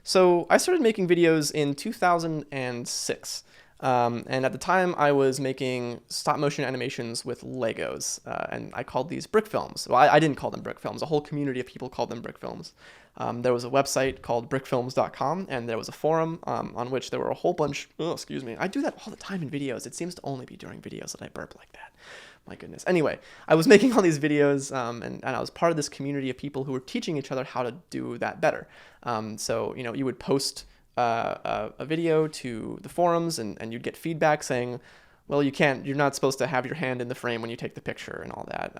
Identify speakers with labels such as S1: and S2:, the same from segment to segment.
S1: So I started making videos in 2006. And at the time, I was making stop motion animations with Legos, and I called these brick films. Well, I didn't call them brick films. A whole community of people called them brick films. There was a website called brickfilms.com, and there was a forum on which there were a whole bunch. Oh, excuse me. I do that all the time in videos. It seems to only be during videos that I burp like that. My goodness. Anyway, I was making all these videos, and I was part of this community of people who were teaching each other how to do that better. So, you would post a video to the forums, and you'd get feedback saying, well, you're not supposed to have your hand in the frame when you take the picture and all that.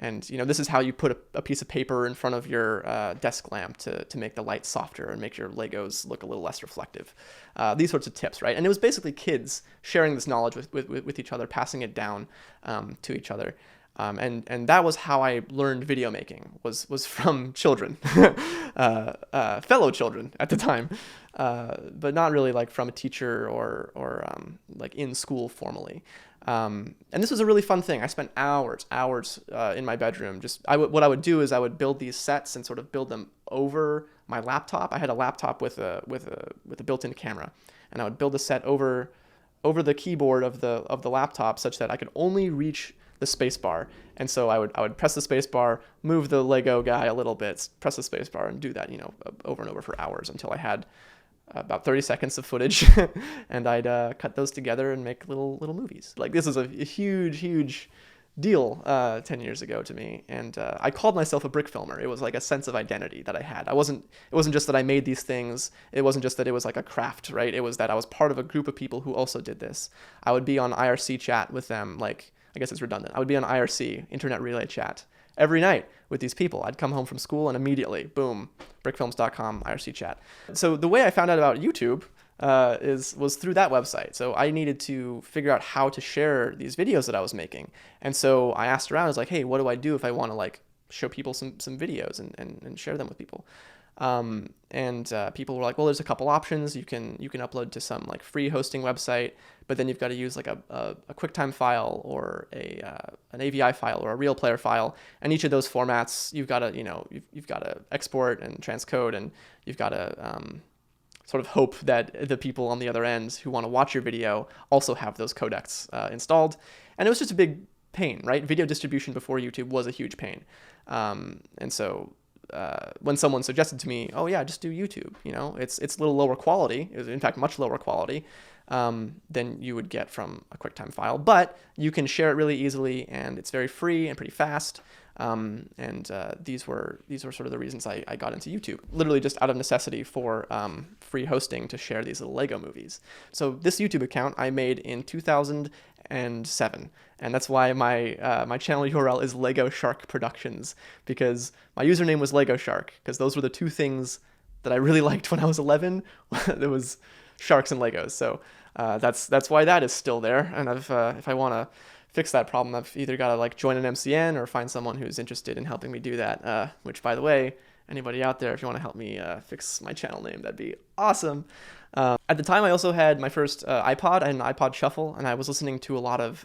S1: And this is how you put a piece of paper in front of your desk lamp to make the light softer and make your Legos look a little less reflective. These sorts of tips, right? And it was basically kids sharing this knowledge with each other, passing it down to each other. And that was how I learned video making, was from children, fellow children at the time, but not really like from a teacher or like in school formally. And this was a really fun thing. I spent hours in my bedroom. What I would do is I would build these sets and sort of build them over my laptop. I had a laptop with a built-in camera, and I would build a set over the keyboard of the laptop such that I could only reach the space bar. And so I would press the space bar, move the Lego guy a little bit, press the space bar, and do that, over and over for hours until I had about 30 seconds of footage, and I'd cut those together and make little movies. Like, this is a huge deal 10 years ago to me, and I called myself a brick filmer. It was like a sense of identity that I had. It wasn't just that I made these things. It wasn't just that it was like a craft, right? It was that I was part of a group of people who also did this. I would be on IRC chat with them, like, I guess it's redundant. I would be on IRC, Internet Relay Chat, every night with these people. I'd come home from school and immediately, boom, brickfilms.com, IRC chat. So the way I found out about YouTube was through that website. So I needed to figure out how to share these videos that I was making. And so I asked around. I was like, hey, what do I do if I want to like show people some videos and share them with people? People were like, well, there's a couple options. You can upload to some like free hosting website, but then you've got to use like a QuickTime file or an AVI file or a real player file. And each of those formats, you've got to, you've got to export and transcode, and you've got to, sort of hope that the people on the other end who want to watch your video also have those codecs installed. And it was just a big pain, right? Video distribution before YouTube was a huge pain. And so when someone suggested to me, oh yeah, just do YouTube, it's a little lower quality. It was, in fact, much lower quality than you would get from a QuickTime file, but you can share it really easily, and it's very free and pretty fast. These were sort of the reasons I got into YouTube, literally just out of necessity for free hosting to share these little Lego movies. So this YouTube account I made in 2007, and that's why my channel URL is Lego Shark Productions, because my username was Lego Shark, because those were the two things that I really liked when I was 11. There was sharks and Legos, so that's why that is still there. And if I want to fix that problem, I've either got to like join an MCN or find someone who's interested in helping me do that, which, by the way, anybody out there, if you want to help me fix my channel name, that'd be awesome. At the time, I also had my first iPod. I had an iPod Shuffle, and I was listening to a lot of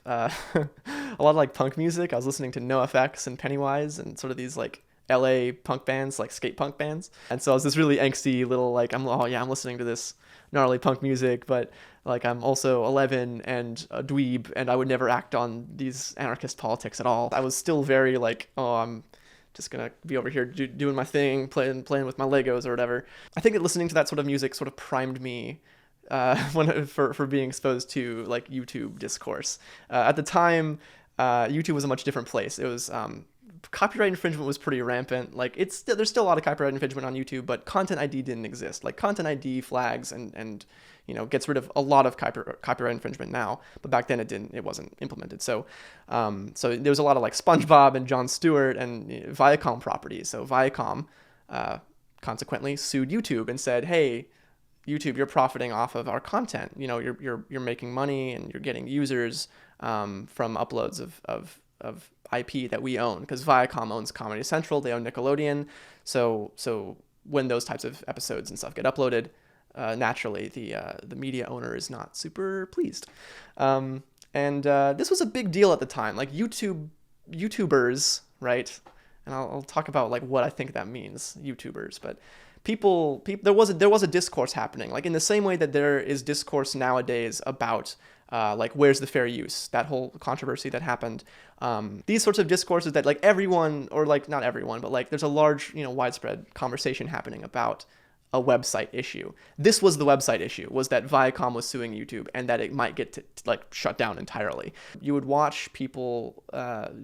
S1: like punk music. I was listening to NoFX and Pennywise and sort of these like LA punk bands, like skate punk bands. And so I was this really angsty little like, I'm listening to this gnarly punk music, but like I'm also 11 and a dweeb, and I would never act on these anarchist politics at all. I was still very like, oh, I'm just gonna be over here doing my thing, playing with my Legos or whatever. I think that listening to that sort of music sort of primed me for being exposed to like YouTube discourse. At the time, YouTube was a much different place. It was copyright infringement was pretty rampant. Like there's still a lot of copyright infringement on YouTube, but Content ID didn't exist. Like Content ID flags and gets rid of a lot of copyright infringement now, but back then it wasn't implemented. So there was a lot of like SpongeBob and Jon Stewart and Viacom properties. So Viacom consequently sued YouTube and said, hey, YouTube, you're profiting off of our content. You're making money and you're getting users from uploads of IP that we own, because Viacom owns Comedy Central, they own Nickelodeon. So when those types of episodes and stuff get uploaded, naturally the media owner is not super pleased. This was a big deal at the time. Like YouTubers, right? And I'll talk about like what I think that means, YouTubers, but there was a discourse happening, like in the same way that there is discourse nowadays about like where's the fair use, that whole controversy that happened. These sorts of discourses that like everyone, or like not everyone, but like there's a large, widespread conversation happening about a website issue. This was the website issue, was that Viacom was suing YouTube and that it might get to like shut down entirely. You would watch people,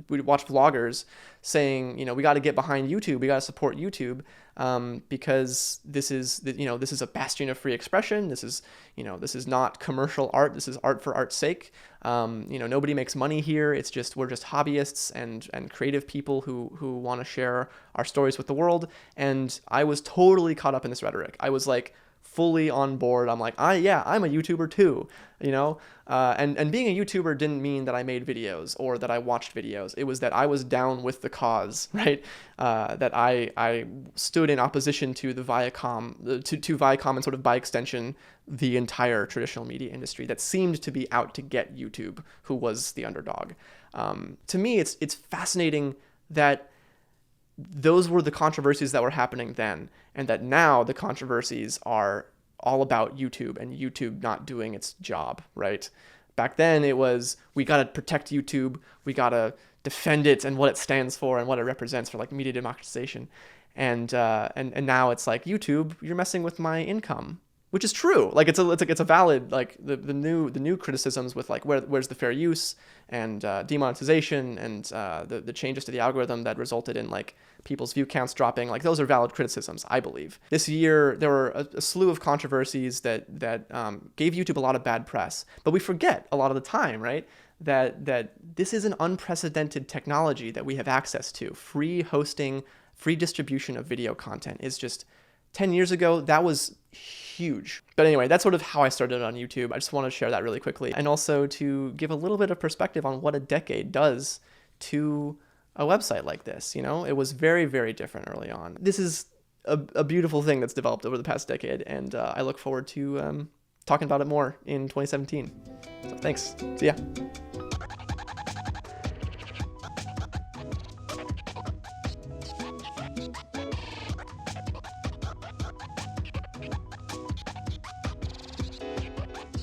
S1: we'd watch vloggers saying, we got to get behind YouTube, we got to support YouTube, because this is a bastion of free expression. This is not commercial art. This is art for art's sake. Nobody makes money here. We're just hobbyists and creative people who want to share our stories with the world. And I was totally caught up in this rhetoric. I was like fully on board. I'm like, I'm a YouTuber too, and being a YouTuber didn't mean that I made videos or that I watched videos. It was that I was down with the cause, right? That I stood in opposition to the Viacom, to Viacom, and sort of by extension, the entire traditional media industry that seemed to be out to get YouTube, who was the underdog. To me, it's fascinating that those were the controversies that were happening then, and that now the controversies are all about YouTube and YouTube not doing its job, right? Back then it was, we got to protect YouTube, we got to defend it and what it stands for and what it represents for like media democratization. And now it's like, YouTube, you're messing with my income, which is true. Like it's a valid, like the new criticisms with like where's the fair use and demonetization and the changes to the algorithm that resulted in like people's view counts dropping. Like those are valid criticisms, I believe. This year there were a slew of controversies that gave YouTube a lot of bad press, but we forget a lot of the time, right? That this is an unprecedented technology that we have access to. Free hosting, free distribution of video content is just 10 years ago, that was huge. But anyway, that's sort of how I started on YouTube. I just want to share that really quickly. And also to give a little bit of perspective on what a decade does to a website like this. It was very, very different early on. This is a beautiful thing that's developed over the past decade. And I look forward to talking about it more in 2017. So thanks. See ya.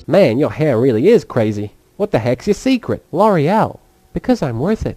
S2: Man, your hair really is crazy. What the heck's your secret? L'Oreal. Because I'm worth it.